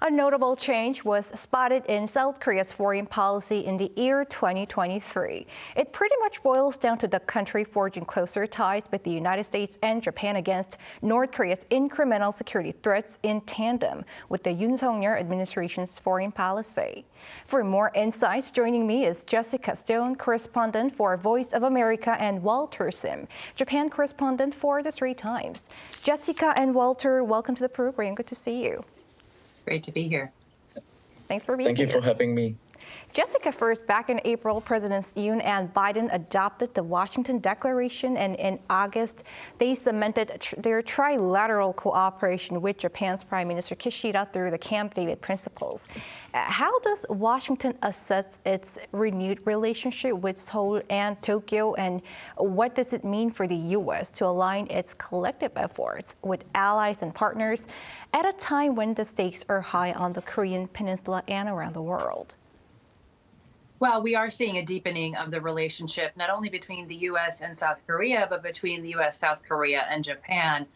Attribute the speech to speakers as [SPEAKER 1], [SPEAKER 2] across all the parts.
[SPEAKER 1] A notable change was spotted in South Korea's foreign policy in the year 2023. It pretty much boils down to the country forging closer ties with the United States and Japan against North Korea's incremental security threats in tandem with the Yoon Suk Yeol administration's foreign policy. For more insights, joining me is Jessica Stone, correspondent for Voice of America, and Walter Sim, Japan correspondent for the Straits Times. Jessica and Walter, welcome to the program. Good to see you.
[SPEAKER 2] Great to be here.
[SPEAKER 1] Thanks for being here.
[SPEAKER 3] Thank you for having me.
[SPEAKER 1] Jessica, first, back in April, Presidents Yoon and Biden adopted the Washington Declaration, and in August, they cemented their trilateral cooperation with Japan's Prime Minister Kishida through the Camp David principles. How does Washington assess its renewed relationship with Seoul and Tokyo, and what does it mean for the U.S. to align its collective efforts with allies and partners at a time when the stakes are high on the Korean peninsula and around the world?
[SPEAKER 2] Well, we are seeing a deepening of the relationship, not only between the U.S. and South Korea, but between the U.S., South Korea, and Japan,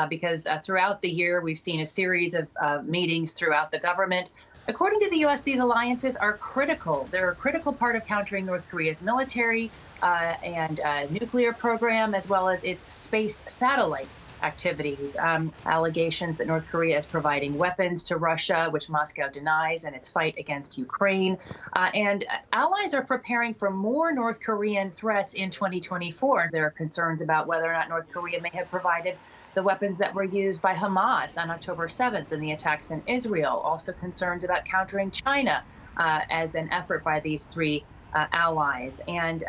[SPEAKER 2] because throughout the year, we've seen a series of meetings throughout the government. According to the U.S., these alliances are critical. They're a critical part of countering North Korea's military and nuclear program, as well as its space satellite activities. Allegations that North Korea is providing weapons to Russia, which Moscow denies, and its fight against Ukraine. And allies are preparing for more North Korean threats in 2024. There are concerns about whether or not North Korea may have provided the weapons that were used by Hamas on October 7th in the attacks in Israel. Also concerns about countering China as an effort by these three allies. And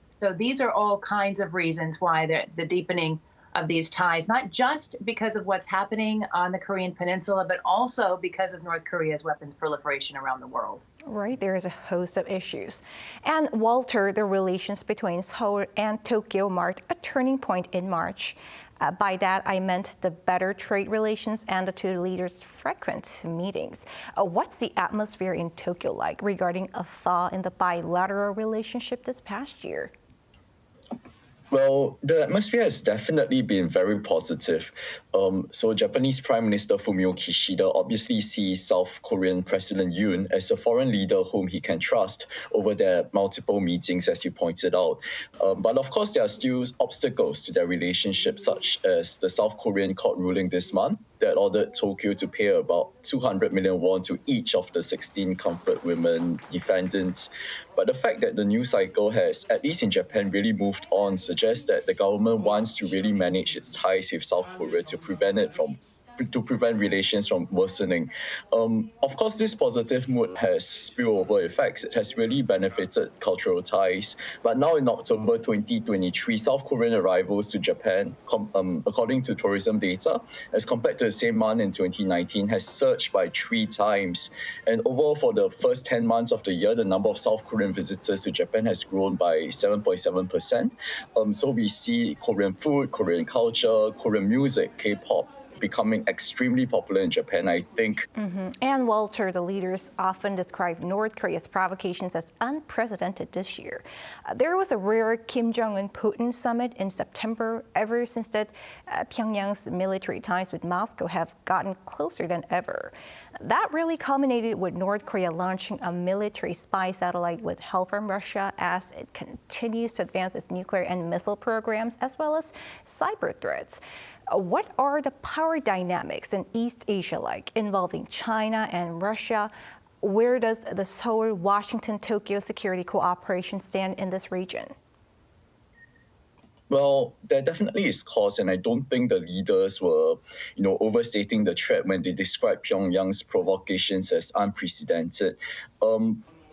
[SPEAKER 2] so these are all kinds of reasons why the deepening of these ties, not just because of what's happening on the Korean peninsula, but also because of North Korea's weapons proliferation around the world.
[SPEAKER 1] Right, there is a host of issues. And Walter, the relations between Seoul and Tokyo marked a turning point in March. By that, I meant the better trade relations and the two leaders' frequent meetings. What's the atmosphere in Tokyo like regarding a thaw in the bilateral relationship this past year?
[SPEAKER 3] Well, the atmosphere has definitely been very positive. So Japanese Prime Minister Fumio Kishida obviously sees South Korean President Yoon as a foreign leader whom he can trust over their multiple meetings, as you pointed out. But of course, there are still obstacles to their relationship, such as the South Korean court ruling this month that ordered Tokyo to pay about 200 million won to each of the 16 comfort women defendants. But the fact that the news cycle has, at least in Japan, really moved on suggests that the government wants to really manage its ties with South Korea to prevent relations from worsening. Of course, this positive mood has spillover effects. It has really benefited cultural ties. But now in October 2023, South Korean arrivals to Japan, according to tourism data, as compared to the same month in 2019, has surged by 3 times. And overall, for the first 10 months of the year, the number of South Korean visitors to Japan has grown by 7.7%. So we see Korean food, Korean culture, Korean music, K-pop, becoming extremely popular in Japan, I think.
[SPEAKER 1] And Walter, the leaders often describe North Korea's provocations as unprecedented this year. There was a rare Kim Jong-un-Putin summit in September. Ever since that, Pyongyang's military ties with Moscow have gotten closer than ever. That really culminated with North Korea launching a military spy satellite with help from Russia as it continues to advance its nuclear and missile programs, as well as cyber threats. What are the power dynamics in East Asia like, involving China and Russia? Where does the Seoul, Washington, Tokyo security cooperation stand in this region?
[SPEAKER 3] Well, there definitely is cause, and I don't think the leaders were, overstating the threat when they described Pyongyang's provocations as unprecedented.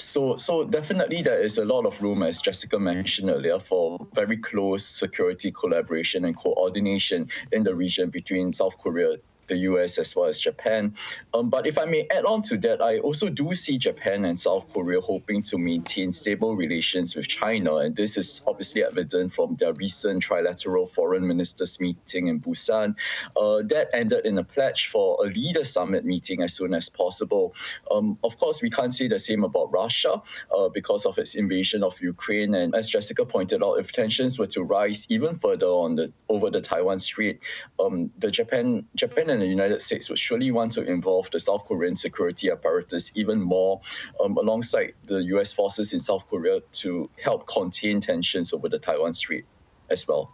[SPEAKER 3] So definitely there is a lot of room, as Jessica mentioned earlier, for very close security collaboration and coordination in the region between South Korea, the US, as well as Japan. But if I may add on to that, I also do see Japan and South Korea hoping to maintain stable relations with China. And this is obviously evident from their recent trilateral foreign ministers meeting in Busan. That ended in a pledge for a leader summit meeting as soon as possible. Of course, we can't say the same about Russia because of its invasion of Ukraine. And as Jessica pointed out, if tensions were to rise even further over the Taiwan Strait, the Japan and and the United States would surely want to involve the South Korean security apparatus even more alongside the US forces in South Korea to help contain tensions over the Taiwan Strait as well.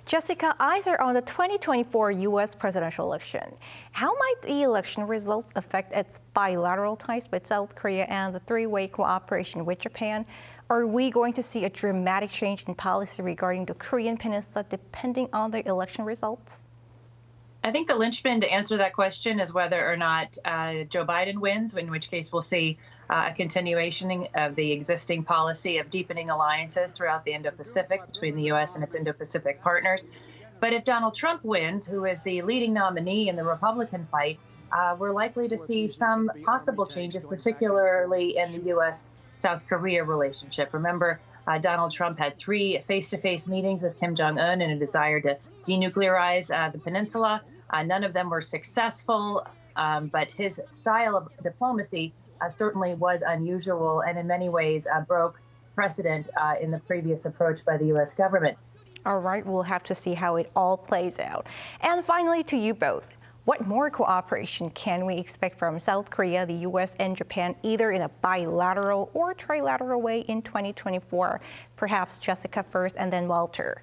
[SPEAKER 1] Jessica, eyes are on the 2024 U.S. presidential election. How might the election results affect its bilateral ties with South Korea and the three-way cooperation with Japan? Are we going to see a dramatic change in policy regarding the Korean peninsula depending on the election results?
[SPEAKER 2] I think the linchpin to answer that question is whether or not Joe Biden wins, in which case we'll see a continuation of the existing policy of deepening alliances throughout the Indo-Pacific between the U.S. and its Indo-Pacific partners. But if Donald Trump wins, who is the leading nominee in the Republican fight, we're likely to see some possible changes, particularly in the U.S.-South Korea relationship. Remember, Donald Trump had 3 face-to-face meetings with Kim Jong-un in a desire to denuclearize the peninsula. None of them were successful, but his style of diplomacy certainly was unusual and in many ways broke precedent in the previous approach by the U.S. government.
[SPEAKER 1] All right, we'll have to see how it all plays out. And finally, to you both, what more cooperation can we expect from South Korea, the U.S., and Japan, either in a bilateral or trilateral way in 2024? Perhaps Jessica first and then Walter.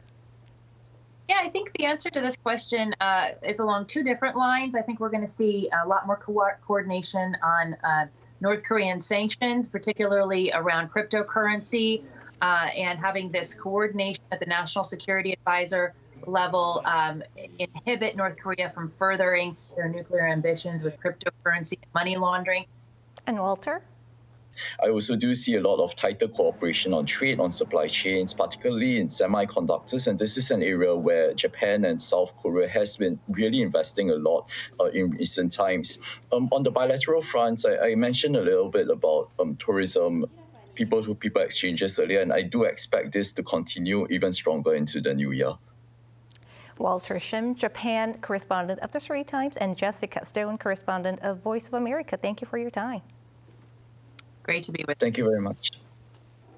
[SPEAKER 2] Yeah, I think the answer to this question is along 2 different lines. I think we're going to see a lot more coordination on North Korean sanctions, particularly around cryptocurrency, and having this coordination at the National Security Advisor level inhibit North Korea from furthering their nuclear ambitions with cryptocurrency and money laundering.
[SPEAKER 1] And Walter?
[SPEAKER 3] I also do see a lot of tighter cooperation on trade, on supply chains, particularly in semiconductors. And this is an area where Japan and South Korea has been really investing a lot in recent times. On the bilateral front, I mentioned a little bit about tourism, people-to-people exchanges earlier, and I do expect this to continue even stronger into the new year.
[SPEAKER 1] Walter Shim, Japan correspondent of the Straits Times, and Jessica Stone, correspondent of Voice of America. Thank you for your time.
[SPEAKER 2] Great to be with you.
[SPEAKER 3] Thank you very much.